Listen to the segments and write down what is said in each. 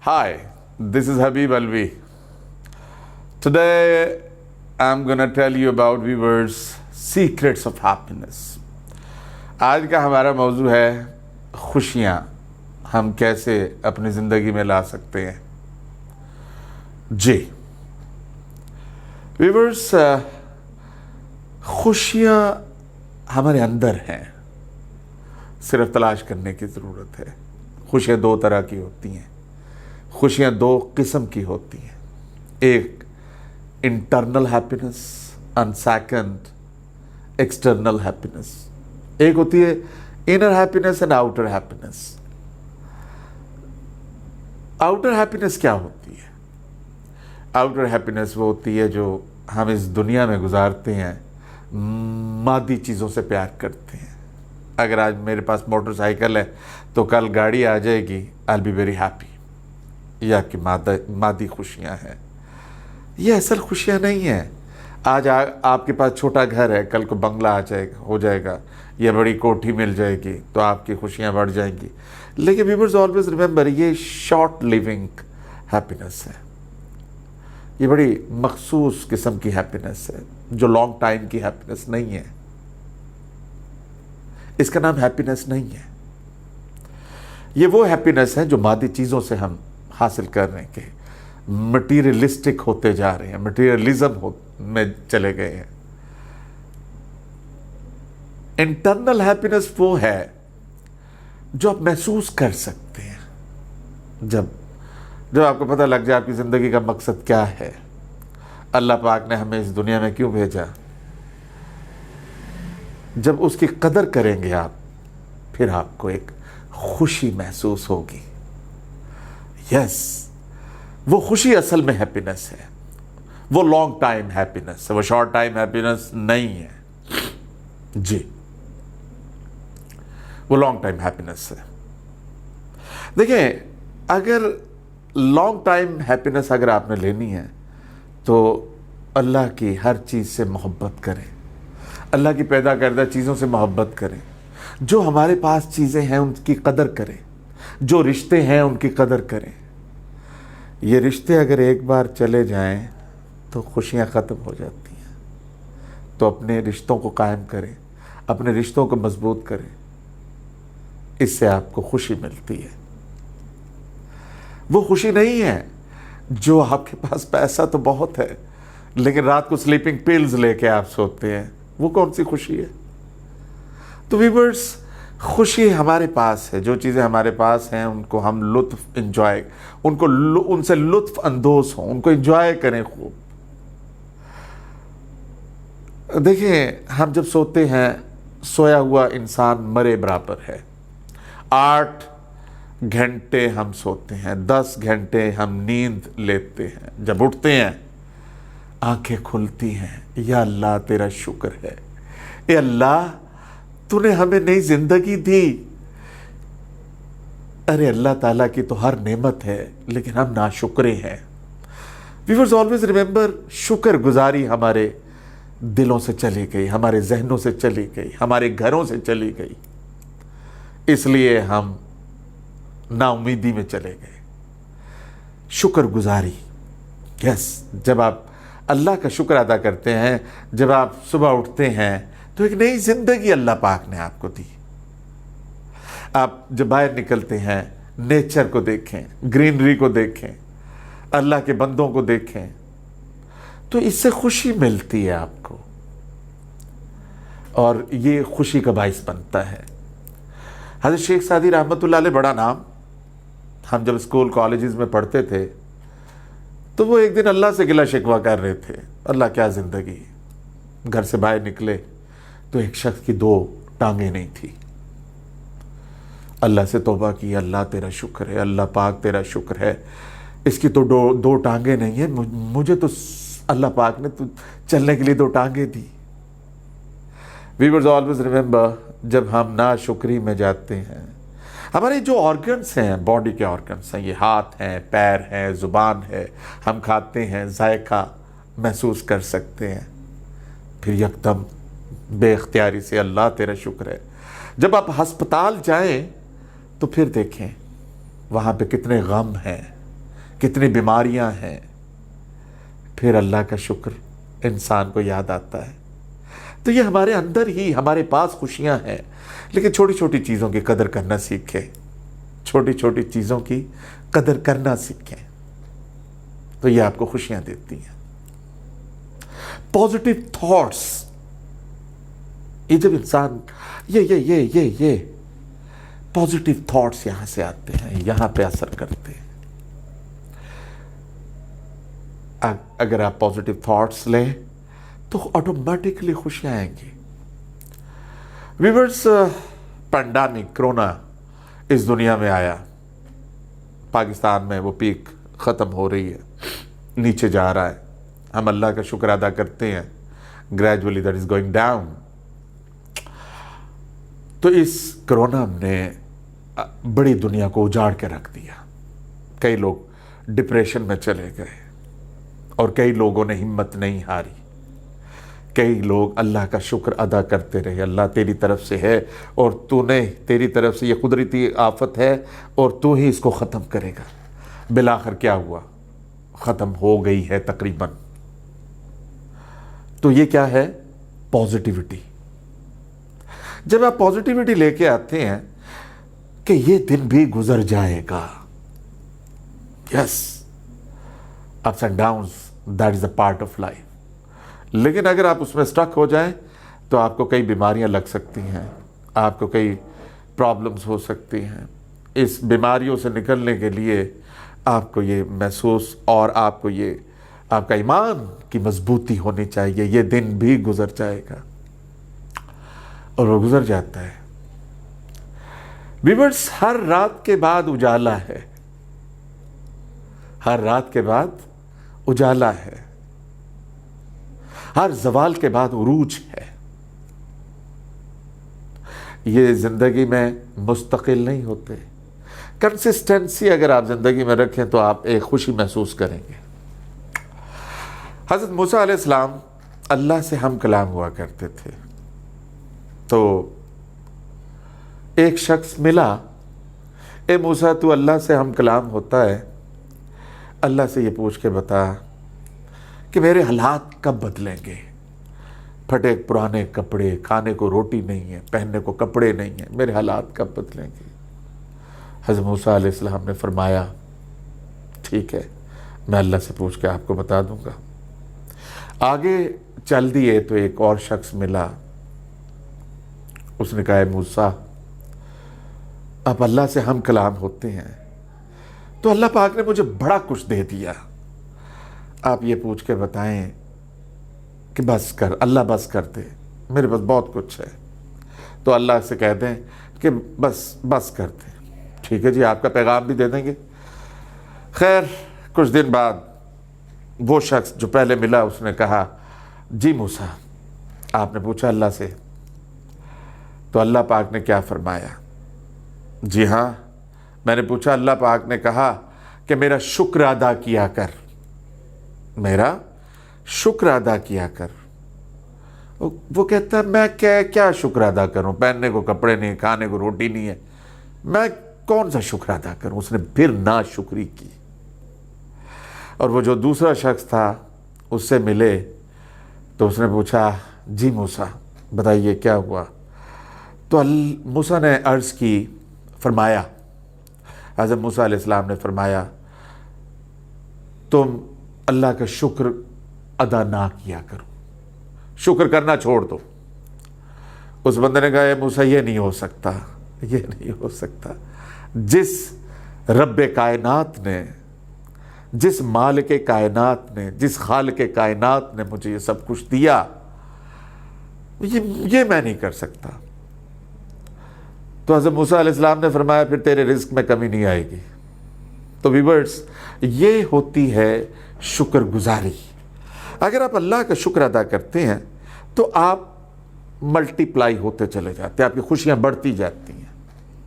Hi, this is Habib Alvi. Today I'm gonna tell you about viewers secrets of happiness. आज का हमारा मौजू है खुशियाँ हम कैसे अपनी ज़िंदगी में ला सकते हैं। जी व्यूअर्स, खुशियाँ हमारे अंदर हैं, सिर्फ तलाश करने की ज़रूरत है। खुशियाँ दो तरह की होती हैं, खुशियाँ दो किस्म की होती हैं, एक internal happiness and second external happiness. एक होती है inner happiness and outer happiness. Outer happiness क्या होती है? आउटर हैप्पीनेस वो होती है जो हम इस दुनिया में गुजारते हैं, मादी चीज़ों से प्यार करते हैं। अगर आज मेरे पास मोटरसाइकिल है तो कल गाड़ी आ जाएगी, I will be very happy. या कि मादी खुशियां हैं। ये असल खुशियां नहीं हैं। आज आपके पास छोटा घर है, कल को बंगला आ जाएगा, हो जाएगा, या बड़ी कोठी मिल जाएगी तो आपकी खुशियां बढ़ जाएंगी। लेकिन व्यूअर्स ऑलवेज रिमेंबर, ये शॉर्ट लिविंग हैप्पीनेस है। ये बड़ी मखसूस किस्म की हैप्पीनेस है जो लॉन्ग टाइम की हैप्पीनेस नहीं है। इसका नाम हैप्पीनेस नहीं है। ये वो हैप्पीनेस है जो मादी चीज़ों से हम हासिल कर रहे हैं, कि मटीरियलिस्टिक होते जा रहे हैं, मटीरियलिज्म में चले गए हैं। इंटरनल हैप्पीनेस वो है जो आप महसूस कर सकते हैं। जब आपको पता लग जाए आपकी ज़िंदगी का मकसद क्या है, अल्लाह पाक ने हमें इस दुनिया में क्यों भेजा, जब उसकी कदर करेंगे आप, फिर आपको एक खुशी महसूस होगी। यस, वो खुशी असल में हैप्पीनेस है। वो लॉन्ग टाइम हैप्पीनेस है, वो शॉर्ट टाइम हैप्पीनेस नहीं है। जी, वो लॉन्ग टाइम हैप्पीनेस है। देखिए, अगर लॉन्ग टाइम हैप्पीनेस अगर आपने लेनी है तो अल्लाह की हर चीज़ से मोहब्बत करें, अल्लाह की पैदा करदा चीज़ों से मोहब्बत करें, जो हमारे पास चीज़ें हैं उनकी कदर करें, जो रिश्ते हैं उनकी कदर करें। ये रिश्ते अगर एक बार चले जाएं तो खुशियां ख़त्म हो जाती हैं। तो अपने रिश्तों को कायम करें, अपने रिश्तों को मजबूत करें, इससे आपको खुशी मिलती है। वो खुशी नहीं है जो आपके पास पैसा तो बहुत है लेकिन रात को स्लीपिंग पिल्स लेके आप सोते हैं। वो कौन सी खुशी है? तो व्यूअर्स, खुशी हमारे पास है। जो चीज़ें हमारे पास हैं उनको हम लुत्फ इंजॉय, उनसे लुत्फ अंदोज हों, उनको इंजॉय करें खूब। देखिए, हम जब सोते हैं, सोया हुआ इंसान मरे बराबर है। 8 घंटे हम सोते हैं, 10 घंटे हम नींद लेते हैं। जब उठते हैं आंखें खुलती हैं, या अल्लाह तेरा शुक्र है, ए अल्लाह तूने हमें नई जिंदगी दी। अरे अल्लाह ताला की तो हर नेमत है लेकिन हम नाशुक्रे हैं। व्यूअर्स ऑलवेज रिमेंबर, शुक्र गुजारी हमारे दिलों से चली गई, हमारे जहनों से चली गई, हमारे घरों से चली गई, इसलिए हम नाउमीदी में चले गए। शुक्र गुजारी, यस, जब आप अल्लाह का शुक्र अदा करते हैं, जब आप सुबह उठते हैं तो एक नई जिंदगी अल्लाह पाक ने आपको दी। आप जब बाहर निकलते हैं, नेचर को देखें, ग्रीनरी को देखें, अल्लाह के बंदों को देखें, तो इससे खुशी मिलती है आपको, और ये खुशी का बाइस बनता है। हज़रत शेख सादी रहमतुल्लाह अलैह, बड़ा नाम। हम जब स्कूल कॉलेजेस में पढ़ते थे तो वो एक दिन अल्लाह से गिला शिकवा कर रहे थे, अल्लाह क्या ज़िंदगी। घर से बाहर निकले तो एक शख्स की 2 टांगें नहीं थी। अल्लाह से तौबा की, अल्लाह तेरा शुक्र है, अल्लाह पाक तेरा शुक्र है, इसकी तो दो टांगें नहीं है, मुझे तो अल्लाह पाक ने तो चलने के लिए 2 टांगें दी। व्यूअर्स ऑलवेज रिमेंबर, जब हम नाशुक्री में जाते हैं, हमारे जो ऑर्गन्स हैं, बॉडी के ऑर्गन्स हैं, ये हाथ हैं, पैर हैं, ज़ुबान है, हम खाते हैं, जायका महसूस कर सकते हैं, फिर यकदम बेख्तियारी से अल्लाह तेरा शुक्र है। जब आप अस्पताल जाएं तो फिर देखें वहाँ पे कितने गम हैं, कितनी बीमारियां हैं, फिर अल्लाह का शुक्र इंसान को याद आता है। तो ये हमारे अंदर ही, हमारे पास खुशियां हैं, लेकिन छोटी छोटी चीज़ों की कदर करना सीखें, छोटी छोटी चीज़ों की कदर करना सीखें, तो ये आपको खुशियां देती हैं। पॉजिटिव थॉट्स, ये जब इंसान ये पॉजिटिव थॉट्स यहां से आते हैं, यहां पे असर करते हैं। अगर आप पॉजिटिव थॉट्स लें तो ऑटोमेटिकली खुशियां आएंगी। व्यूअर्स, पैंडेमिक कोरोना इस दुनिया में आया, पाकिस्तान में वो पीक ख़त्म हो रही है, नीचे जा रहा है। हम अल्लाह का शुक्र अदा करते हैं, gradually that is going down. तो इस कोरोना ने बड़ी दुनिया को उजाड़ के रख दिया। कई लोग डिप्रेशन में चले गए और कई लोगों ने हिम्मत नहीं हारी। कई लोग अल्लाह का शुक्र अदा करते रहे, अल्लाह तेरी तरफ से है और तूने, तेरी तरफ से ये कुदरती आफत है और तू ही इसको ख़त्म करेगा। बिलाखिर क्या हुआ? ख़त्म हो गई है तकरीबन। तो ये क्या है? पॉजिटिविटी। जब आप पॉजिटिविटी लेके आते हैं कि ये दिन भी गुजर जाएगा, yes, ups and downs, that is a part of life. लेकिन अगर आप उसमें स्टक हो जाएं तो आपको कई बीमारियां लग सकती हैं, आपको कई प्रॉब्लम्स हो सकती हैं। इस बीमारियों से निकलने के लिए आपको ये महसूस और आपको ये आपका ईमान की मजबूती होनी चाहिए, ये दिन भी गुजर जाएगा, और वो गुजर जाता है। व्यूअर्स, हर रात के बाद उजाला है, हर रात के बाद उजाला है, हर जवाल के बाद उरूज है। ये जिंदगी में मुस्तकिल नहीं होते। कंसिस्टेंसी अगर आप जिंदगी में रखें तो आप एक खुशी महसूस करेंगे। हज़रत मूसा अलैहिस्सलाम अल्लाह से हम कलाम हुआ करते थे। तो एक शख्स मिला, ए मूसा, तू अल्लाह से हम कलाम होता है, अल्लाह से ये पूछ के बता कि मेरे हालात कब बदलेंगे। फटे पुराने कपड़े, खाने को रोटी नहीं है, पहनने को कपड़े नहीं है, मेरे हालात कब बदलेंगे। हज़रत मूसा अलैहिस्सलाम ने फरमाया, ठीक है, मैं अल्लाह से पूछ के आपको बता दूंगा। आगे चल दिए तो एक और शख्स मिला, उसने कहा, मूसा, अब अल्लाह से हम कलाम होते हैं तो अल्लाह पाक ने मुझे बड़ा कुछ दे दिया, आप ये पूछ के बताएं कि बस कर, अल्लाह बस कर दे, मेरे पास बहुत कुछ है। तो अल्लाह से कह दें कि बस कर दे। ठीक है जी, आपका पैगाम भी दे देंगे। खैर, कुछ दिन बाद वो शख्स जो पहले मिला उसने कहा, जी मूसा, आपने पूछा अल्लाह से, तो अल्लाह पाक ने क्या फरमाया? जी हाँ, मैंने पूछा, अल्लाह पाक ने कहा कि मेरा शुक्र अदा किया कर, मेरा शुक्र अदा किया कर। वो कहता है, मैं क्या शुक्र अदा करूं, पहनने को कपड़े नहीं, खाने को रोटी नहीं है, मैं कौन सा शुक्र अदा करूं। उसने फिर नाशुक्री की। और वो जो दूसरा शख्स था उससे मिले तो उसने पूछा, जी मूसा बताइए क्या हुआ। तो मूसा ने अर्ज़ की, फरमाया, हज़रत मूसा अलैहिस्सलाम ने फरमाया, तुम अल्लाह का शुक्र अदा ना किया करो, शुक्र करना छोड़ दो। उस बंदे ने कहा, मूसा ये नहीं हो सकता, ये नहीं हो सकता। जिस रब्बे कायनात ने, जिस मालिक कायनात ने, जिस खालिक कायनात ने मुझे ये सब कुछ दिया, ये मैं नहीं कर सकता। तो हज़रत मूसा अलैहिस्सलाम ने फरमाया, फिर तेरे रिज़्क में कमी नहीं आएगी। तो व्यूअर्स, ये होती है शुक्रगुजारी। अगर आप अल्लाह का शुक्र अदा करते हैं तो आप मल्टीप्लाई होते चले जाते हैं, आपकी खुशियाँ बढ़ती जाती हैं।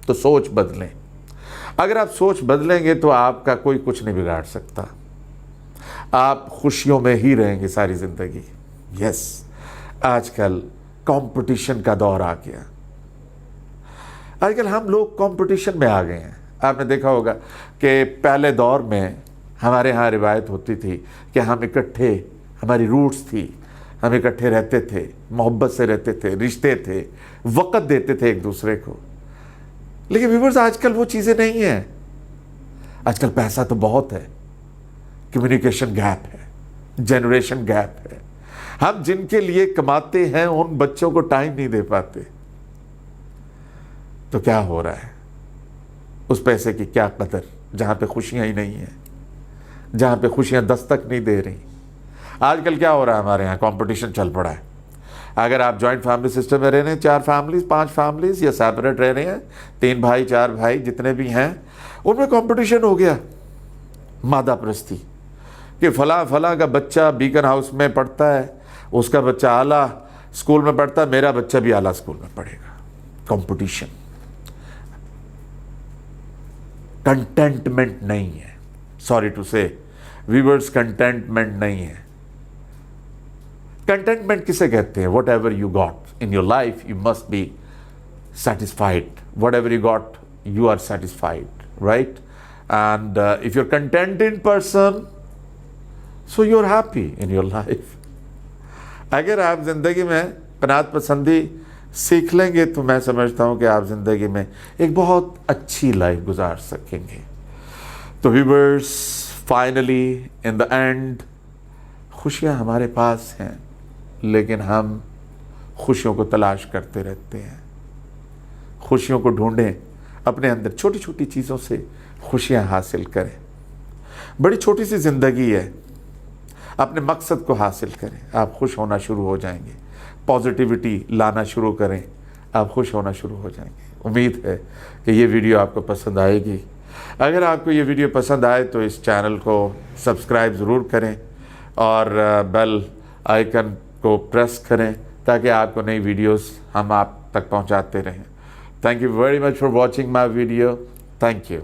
तो सोच बदलें। अगर आप सोच बदलेंगे तो आपका कोई कुछ नहीं बिगाड़ सकता, आप खुशियों में ही रहेंगे सारी ज़िंदगी। यस, आजकल कंपटीशन का दौर आ गया। आजकल हम लोग कंपटीशन में आ गए हैं। आपने देखा होगा कि पहले दौर में ہمارے ہاں روایت ہوتی تھی کہ ہم اکٹھے، ہماری روٹس تھی، ہم اکٹھے رہتے تھے، محبت سے رہتے تھے، رشتے تھے، وقت دیتے تھے ایک دوسرے کو. لیکن ویورز آج کل وہ چیزیں نہیں ہیں. آج کل پیسہ تو بہت ہے، کمیونیکیشن گیپ ہے، جنریشن گیپ ہے. ہم جن کے لیے کماتے ہیں ان بچوں کو ٹائم نہیں دے پاتے. تو کیا ہو رہا ہے؟ اس پیسے کی کیا قدر جہاں پہ خوشیاں ہی نہیں ہیں، جہاں پہ خوشیاں دستک نہیں دے رہی. آج کل کیا ہو رہا ہے ہمارے یہاں؟ کمپٹیشن چل پڑا ہے. اگر آپ جوائنٹ فیملی سسٹم میں رہ رہے ہیں، 4 فیملیز 5 فیملیز، یا سیپریٹ رہ رہے ہیں، 3 بھائی 4 بھائی جتنے بھی ہیں، ان میں کمپٹیشن ہو گیا. مادہ پرستی کہ فلاں کا بچہ بیکن ہاؤس میں پڑھتا ہے، اس کا بچہ اعلیٰ اسکول میں پڑھتا ہے، میرا بچہ بھی اعلیٰ اسکول میں پڑھے گا. کمپٹیشن. کنٹینٹمنٹ نہیں ہے. Sorry to say viewers, contentment نہیں ہے. کنٹینٹمنٹ کسے کہتے ہیں؟ Whatever you got in your life you must be satisfied. Whatever you got you are satisfied, right? And if you are contented person so you are happy in your life. اگر آپ زندگی میں قناعت پسندی سیکھ لیں گے تو میں سمجھتا ہوں کہ آپ زندگی میں ایک بہت اچھی لائف گزار سکیں گے. تو viewers, finally in the and, خوشیاں ہمارے پاس ہیں لیکن ہم خوشیوں کو تلاش کرتے رہتے ہیں. خوشیوں کو ڈھونڈیں اپنے اندر، چھوٹی چھوٹی چیزوں سے خوشیاں حاصل کریں. بڑی چھوٹی سی زندگی ہے، اپنے مقصد کو حاصل کریں، آپ خوش ہونا شروع ہو جائیں گے. پازیٹیوٹی لانا شروع کریں، آپ خوش ہونا شروع ہو جائیں گے. امید ہے کہ یہ ویڈیو آپ کو پسند آئے گی. اگر آپ کو یہ ویڈیو پسند آئے تو اس چینل کو سبسکرائب ضرور کریں اور بیل آئیکن کو پریس کریں تاکہ آپ کو نئی ویڈیوز ہم آپ تک پہنچاتے رہیں. Thank you very much for watching my video. Thank you.